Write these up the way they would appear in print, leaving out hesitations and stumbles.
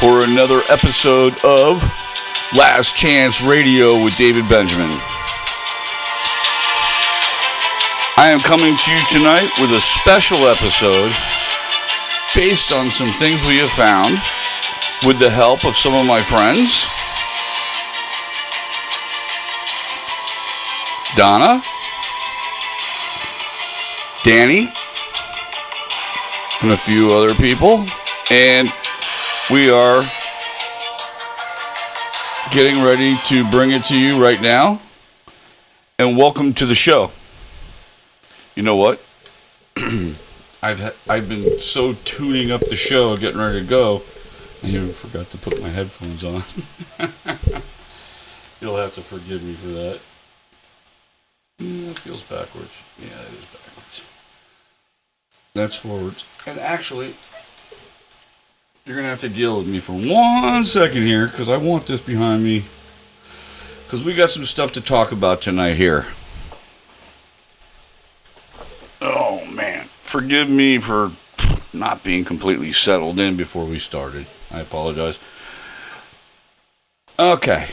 for another episode of Last Chance Radio with David Benjamin. I am coming to you tonight with a special episode based on some things we have found with the help of some of my friends. Donna, Danny, and a few other people. And we are getting ready to bring it to you right now. And welcome to the show. You know what? I've been so tuning up the show, getting ready to go, I even forgot to put my headphones on. You'll have to forgive me for that. That feels backwards. Yeah, it is backwards. That's forwards. And actually, you're going to have to deal with me for 1 second here, because I want this behind me. Because we got some stuff to talk about tonight here. Oh, man. Forgive me for not being completely settled in before we started. I apologize. Okay.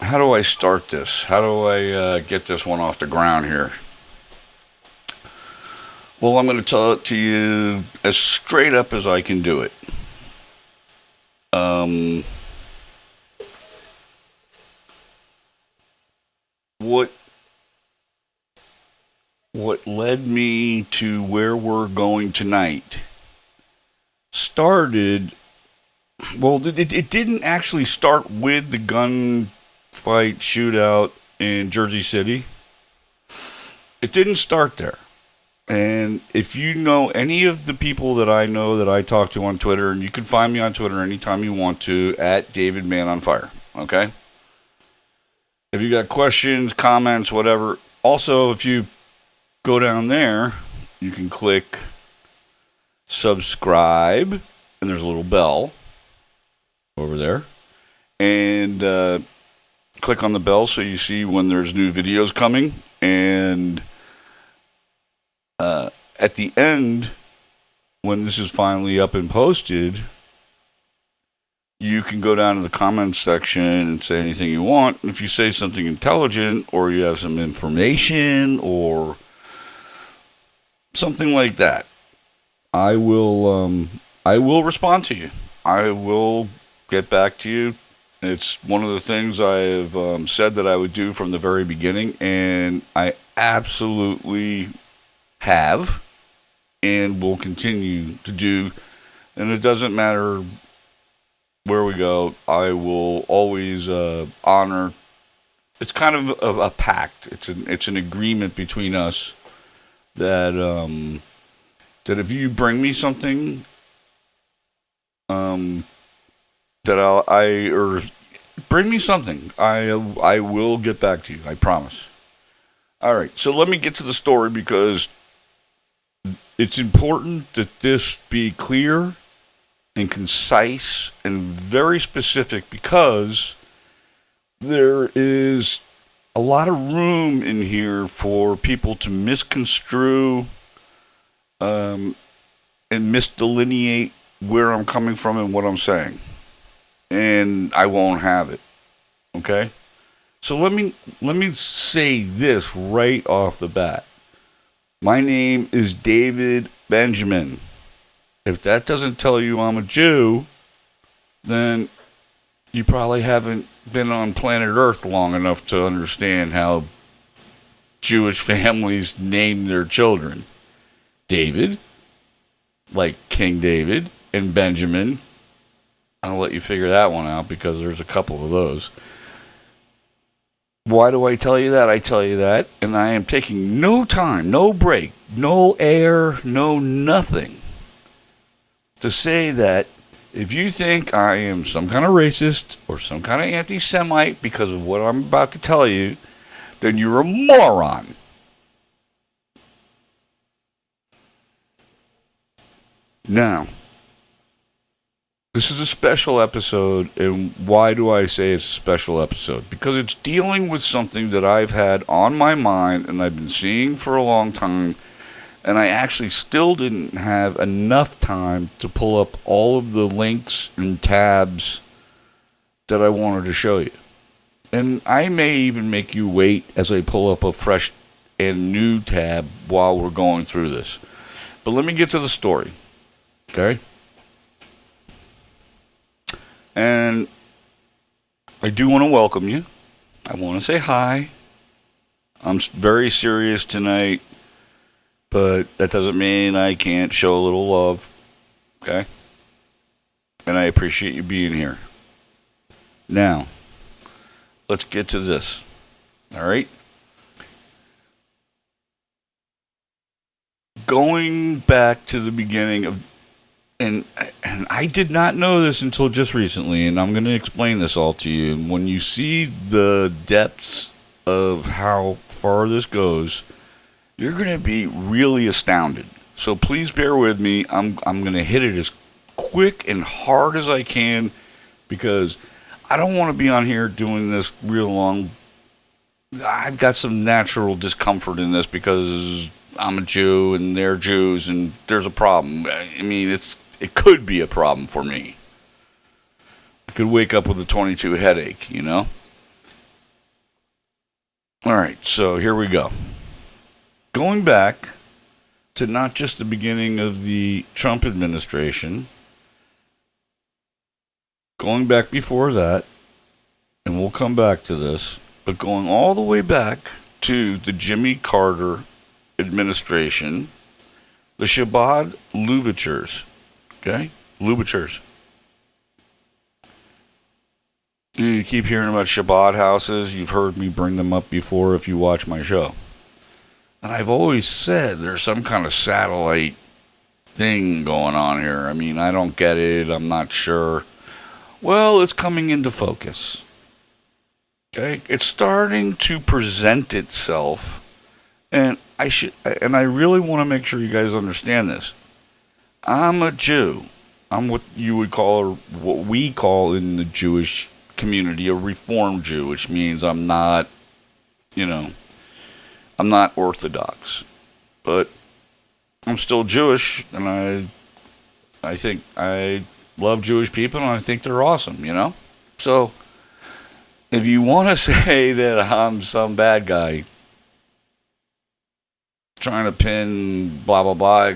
How do I start this? How do I get this one off the ground here? Well, I'm going to tell it to you as straight up as I can do it. What led me to where we're going tonight started... Well, it didn't actually start with the gunfight shootout in Jersey City. It didn't start there. And if you know any of the people that I know that I talk to on Twitter, and you can find me on Twitter anytime you want to, at DavidManOnFire, okay? If you got questions, comments, whatever. Also, if you go down there, you can click subscribe, and there's a little bell over there. And click on the bell so you see when there's new videos coming. And at the end, when this is finally up and posted, you can go down to the comments section and say anything you want. If you say something intelligent, or you have some information, or something like that, I will respond to you. I will get back to you. It's one of the things I have said that I would do from the very beginning, and I absolutely have and will continue to do. And it doesn't matter where we go, I will always honor. It's kind of a pact. It's an agreement between us that that if you bring me something that bring me something, I will get back to you. I promise. All right, so let me get to the story, because it's important that this be clear and concise and very specific, because there is a lot of room in here for people to misconstrue and misdelineate where I'm coming from and what I'm saying. And I won't have it. Okay? So let me say this right off the bat. My name is David Benjamin. If that doesn't tell you I'm a Jew, then you probably haven't been on planet Earth long enough to understand how Jewish families name their children. David, like King David, and Benjamin. I'll let you figure that one out, because there's a couple of those. Why do I tell you that? I tell you that, and I am taking no time, no break, no air, no nothing, to say that if you think I am some kind of racist or some kind of anti-Semite because of what I'm about to tell you, then you're a moron. Now, this is a special episode, and why do I say it's a special episode? Because it's dealing with something that I've had on my mind and I've been seeing for a long time, And I actually still didn't have enough time to pull up all of the links and tabs that I wanted to show you. And I may even make you wait as I pull up a fresh and new tab while we're going through this. But let me get to the story. Okay? And I do want to welcome you. I want to say hi. I'm very serious tonight, but that doesn't mean I can't show a little love. Okay? And I appreciate you being here. Now, let's get to this. All right? Going back to the beginning of, and I did not know this until just recently, and I'm going to explain this all to you. And when you see the depths of how far this goes, you're going to be really astounded. So please bear with me. I'm going to hit it as quick and hard as I can, because I don't want to be on here doing this real long. I've got some natural discomfort in this because I'm a Jew and they're Jews, and there's a problem. I mean, it could be a problem for me. I could wake up with a 22 headache, you know? All right, so here we go. Going back to not just the beginning of the Trump administration, going back before that, and we'll come back to this, but going all the way back to the Jimmy Carter administration, the Chabad Lubavitchers, okay? Lubavitchers. You keep hearing about Chabad houses. You've heard me bring them up before if you watch my show. And I've always said there's some kind of satellite thing going on here. I mean, I don't get it. I'm not sure. Well, it's coming into focus. Okay? It's starting to present itself. And I really want to make sure you guys understand this. I'm a Jew. I'm what you would call, or what we call in the Jewish community, a Reformed Jew, which means I'm not, I'm not Orthodox. But I'm still Jewish, and I think I love Jewish people, and I think they're awesome, So, if you want to say that I'm some bad guy trying to pin blah, blah, blah,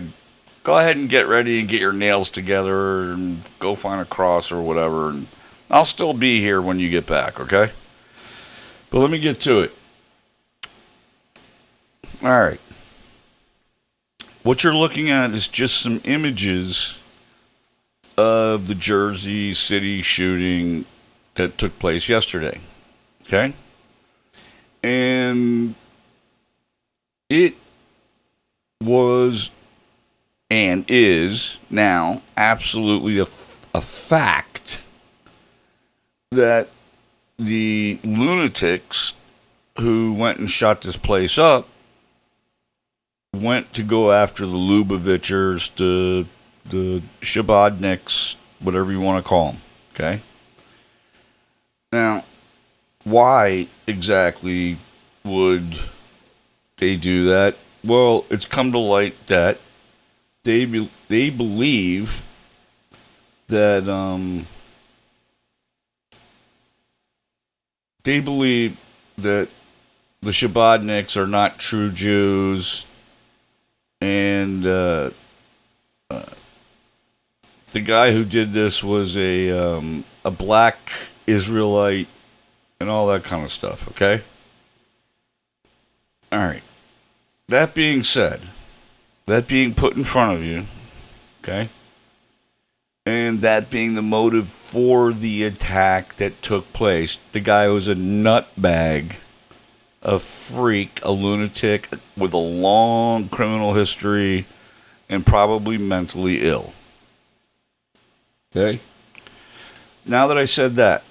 go ahead and get ready and get your nails together and go find a cross or whatever. And I'll still be here when you get back, okay? But let me get to it. All right. What you're looking at is just some images of the Jersey City shooting that took place yesterday, okay? And it was and is now absolutely a fact that the lunatics who went and shot this place up went to go after the Lubavitchers, the Shabbatniks, whatever you want to call them, okay? Now, why exactly would they do that? Well, it's come to light that they believe that the Shabbatniks are not true Jews, and the guy who did this was a black Israelite and all that kind of stuff, okay? All right. That being said, that being put in front of you, okay, and that being the motive for the attack that took place, the guy was a nutbag, a freak, a lunatic with a long criminal history and probably mentally ill. Okay? Now that I said that,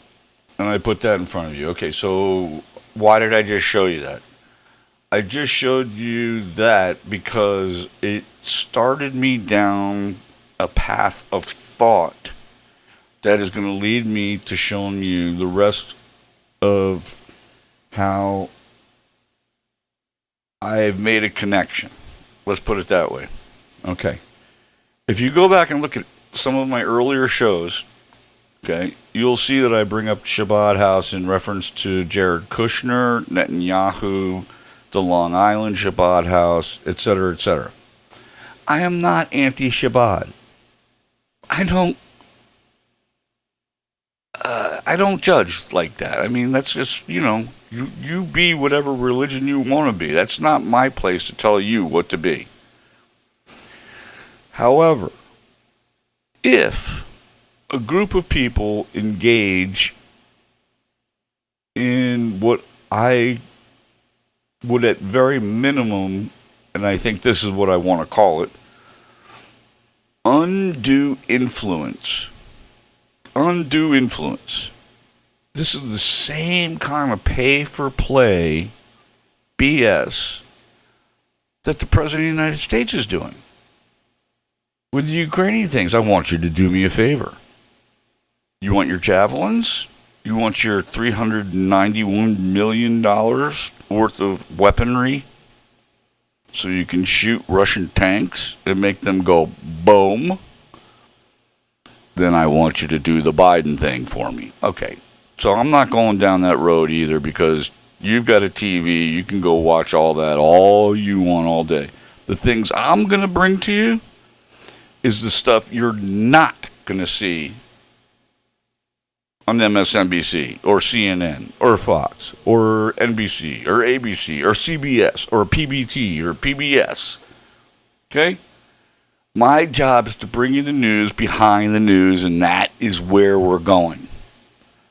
and I put that in front of you, okay, so why did I just show you that? I just showed you that because it started me down a path of thought that is going to lead me to showing you the rest of how I have made a connection. Let's put it that way. Okay. If you go back and look at some of my earlier shows, okay, you'll see that I bring up Shabbat House in reference to Jared Kushner, Netanyahu, the Long Island Shabbat House, etc., etc. I am not anti-Shabbat. I don't judge like that. I mean, that's just, you be whatever religion you want to be. That's not my place to tell you what to be. However, if a group of people engage in what I would at very minimum, and I think this is what I want to call it, undue influence. Undue influence. This is the same kind of pay-for-play BS that the President of the United States is doing. With the Ukrainian things, I want you to do me a favor. You want your javelins? You want your $391 million worth of weaponry so you can shoot Russian tanks and make them go boom? Then I want you to do the Biden thing for me. Okay, so I'm not going down that road either because you've got a TV. You can go watch all that all you want all day. The things I'm going to bring to you is the stuff you're not going to see on MSNBC or CNN or Fox or NBC or ABC or CBS or PBT or PBS. Okay? My job is to bring you the news behind the news, and that is where we're going.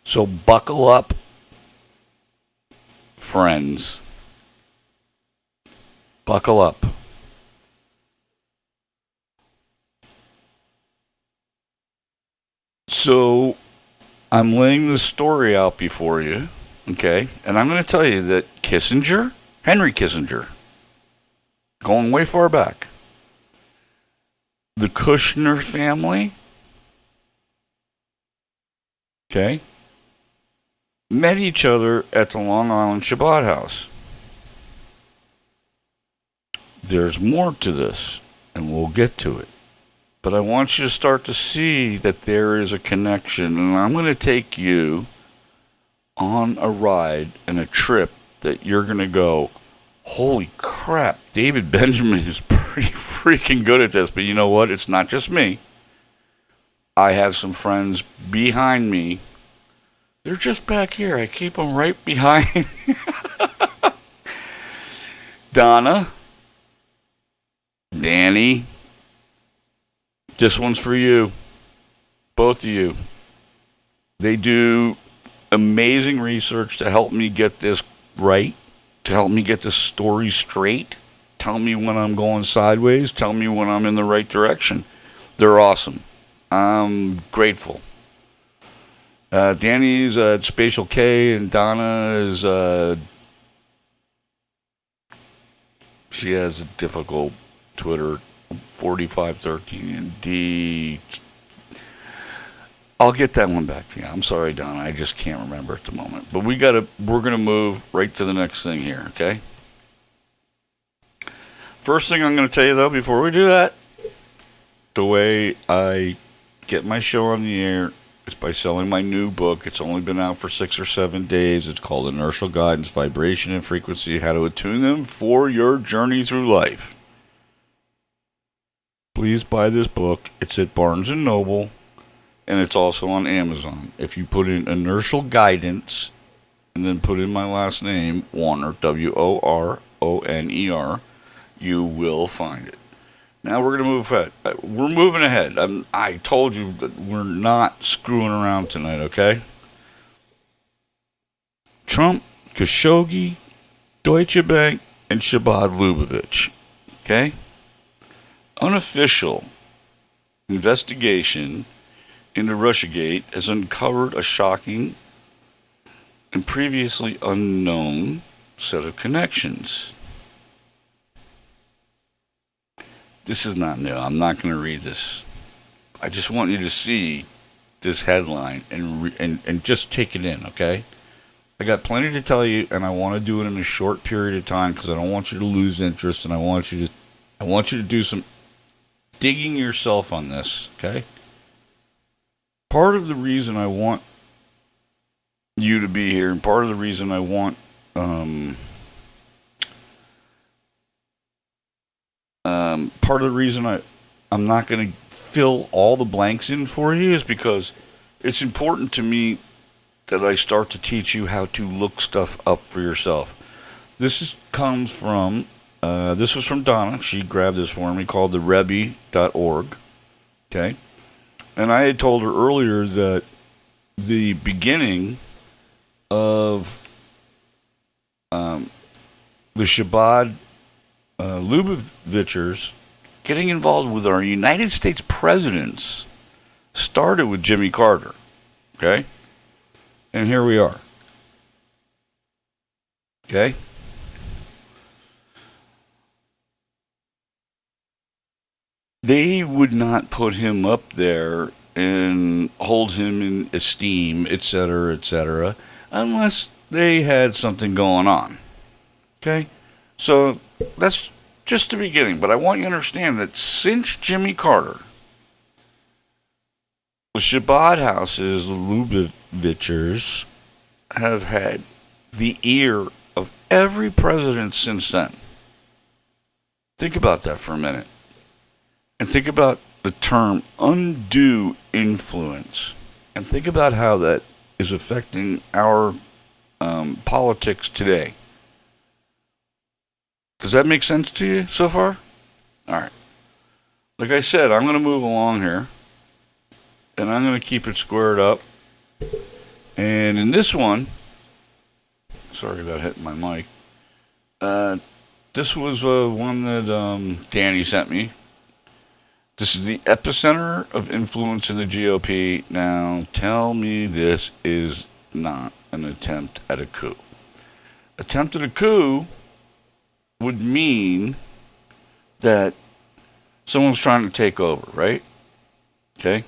So buckle up, friends. Buckle up. So I'm laying this story out before you, okay? And I'm going to tell you that Henry Kissinger, going way far back, the Kushner family, okay, met each other at the Long Island Shabbat House. There's more to this, and we'll get to it. But I want you to start to see that there is a connection, and I'm going to take you on a ride and a trip that you're going to go, holy crap, David Benjamin is pretty freaking good at this. But you know what? It's not just me. I have some friends behind me. They're just back here. I keep them right behind. Donna, Danny, this one's for you. Both of you. They do amazing research to help me get this right, to help me get this story straight. Tell me when I'm going sideways. Tell me when I'm in the right direction. They're awesome. I'm grateful. Danny's at Spatial K, and Donna is, she has a difficult Twitter, 4513, and D. I'll get that one back to you. I'm sorry, Donna. I just can't remember at the moment. But we're gonna move right to the next thing here, okay? First thing I'm gonna tell you though, before we do that, the way I get my show on the air is by selling my new book. It's only been out for 6 or 7 days. It's called Inertial Guidance, Vibration and Frequency, How to Attune Them for Your Journey Through Life. Please buy this book. It's at Barnes & Noble, and it's also on Amazon. If you put in Inertial Guidance and then put in my last name, Warner, Woroner, you will find it. Now we're going to move ahead. We're moving ahead. I told you that we're not screwing around tonight, okay? Trump, Khashoggi, Deutsche Bank, and Shabbat Lubavitch, okay? Unofficial investigation into Russiagate has uncovered a shocking and previously unknown set of connections. This is not new. I'm not going to read this. I just want you to see this headline and just take it in, okay? I got plenty to tell you, and I want to do it in a short period of time because I don't want you to lose interest, and I want you to I want you to do some digging yourself on this, okay? Part of the reason I want you to be here, and part of the reason I want part of the reason I'm not going to fill all the blanks in for you is because it's important to me that I start to teach you how to look stuff up for yourself. Comes from this was from Donna. She grabbed this for me, called the Rebbe.org. Okay, and I had told her earlier that the beginning of the Shabbat Lubavitchers getting involved with our United States presidents started with Jimmy Carter. Okay, and here we are. Okay. They would not put him up there and hold him in esteem, etc., unless they had something going on. Okay? So that's just the beginning. But I want you to understand that since Jimmy Carter, the Shabbat houses, the Lubavitchers, have had the ear of every president since then. Think about that for a minute. And think about the term undue influence. And think about how that is affecting our politics today. Does that make sense to you so far? All right. Like I said, I'm going to move along here. And I'm going to keep it squared up. And in this one, sorry about hitting my mic. This was one that Danny sent me. This is the epicenter of influence in the GOP. Now, tell me this is not an attempt at a coup. Attempt at a coup would mean that someone's trying to take over, right? Okay?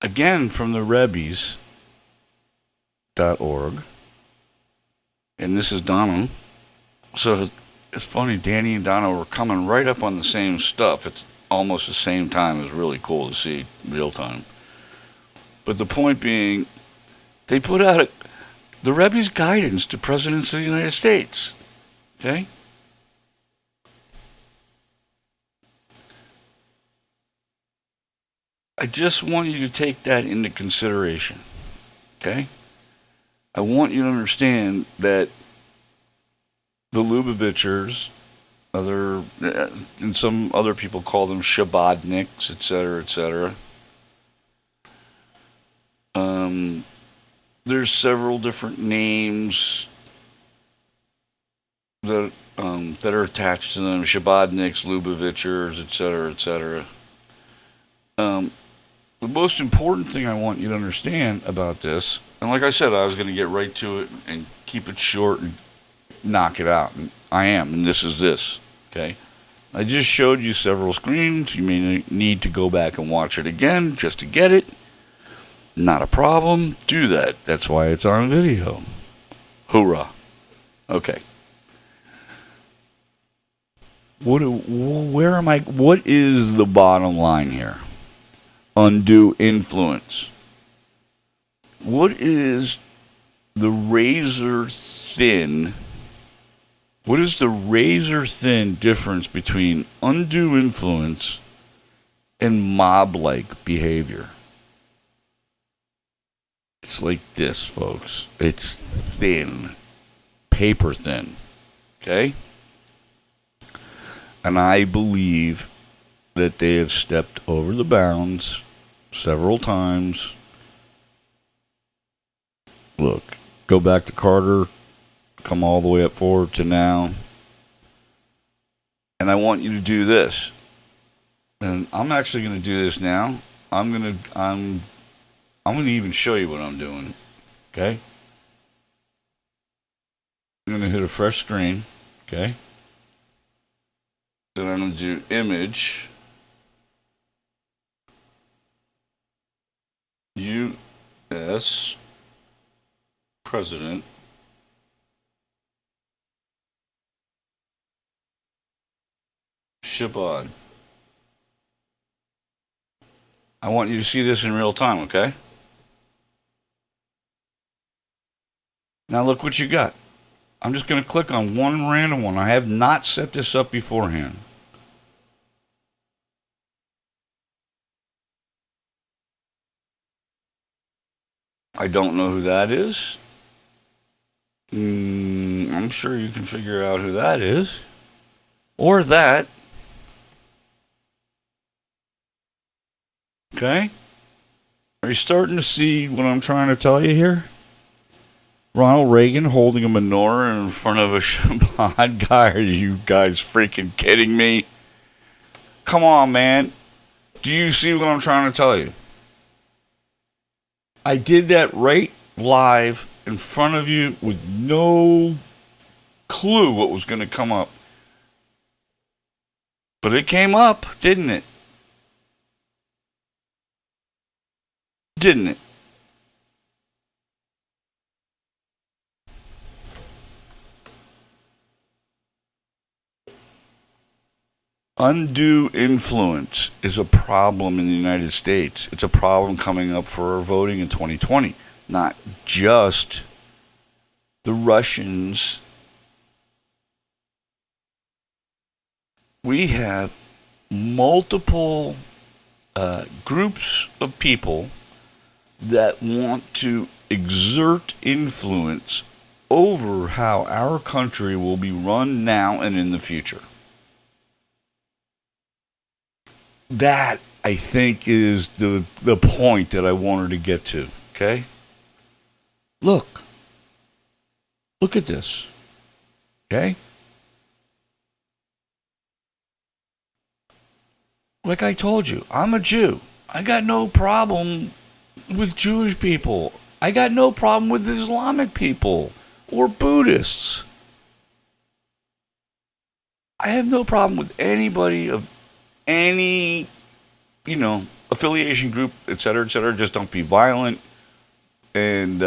Again, from the Rebbe's.org. And this is Donna. So it's funny, Danny and Donna were coming right up on the same stuff. It's almost the same time. It's really cool to see real time. But the point being, they put out the Rebbe's guidance to presidents of the United States. Okay? I just want you to take that into consideration. Okay? I want you to understand that the Lubavitchers, and some other people call them Shabbatniks, etc., there's several different names that that are attached to them: Shabbatniks, Lubavitchers, etc. The most important thing I want you to understand about this, and like I said, I was going to get right to it and keep it short and knock it out. And I am, and this is this. Okay? I just showed you several screens. You may need to go back and watch it again just to get it. Not a problem. Do that. That's why it's on video. Hoorah. Okay. Where am I? What is the bottom line here? Undue influence. What is the razor thin? What is the razor thin difference between undue influence and mob-like behavior? It's like this, folks. It's thin. Paper thin. Okay? And I believe that they have stepped over the bounds several times. Look, go back to Carter, come all the way up forward to now. And I want you to do this. And I'm actually going to do this now. I'm going to even show you what I'm doing. Okay? I'm going to hit a fresh screen. Okay? Then I'm going to do image. U.S. President Shabbat. I want you to see this in real time, okay? Now look what you got. I'm just going to click on one random one. I have not set this up beforehand. I don't know who that is. I'm sure you can figure out who that is. Or that. Okay? Are you starting to see what I'm trying to tell you here? Ronald Reagan holding a menorah in front of a Shabbat guy. Are you guys freaking kidding me? Come on, man. Do you see what I'm trying to tell you? I did that right live in front of you with no clue what was going to come up. But it came up, didn't it? Didn't it? Undue influence is a problem in the United States. It's a problem coming up for our voting in 2020. Not just the Russians. We have multiple groups of people that want to exert influence over how our country will be run now and in the future. That, I think, is the point that I wanted to get to, okay? Look at this, okay? Like I told you, I'm a Jew. I got no problem with Jewish people. I got no problem with Islamic people or Buddhists. I have no problem with anybody of any, affiliation group, etc., etc. Just don't be violent and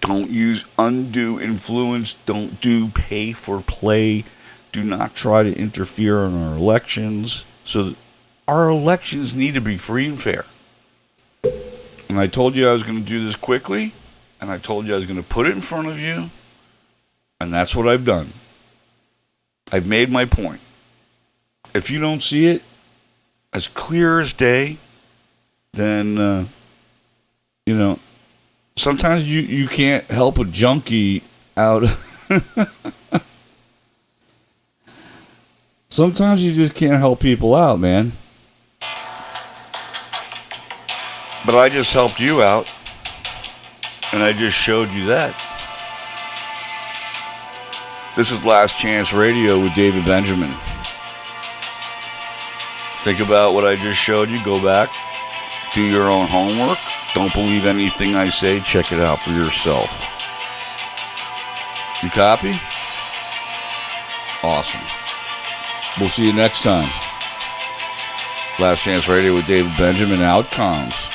don't use undue influence. Don't do pay for play. Do not try to interfere in our elections. So our elections need to be free and fair. And I told you I was going to do this quickly, and I told you I was going to put it in front of you, and that's what I've done. I've made my point. If you don't see it as clear as day, then, sometimes you can't help a junkie out. Sometimes you just can't help people out, man. But I just helped you out, and I just showed you that. This is Last Chance Radio with David Benjamin. Think about what I just showed you. Go back. Do your own homework. Don't believe anything I say. Check it out for yourself. You copy? Awesome. We'll see you next time. Last Chance Radio with David Benjamin. Outcomes.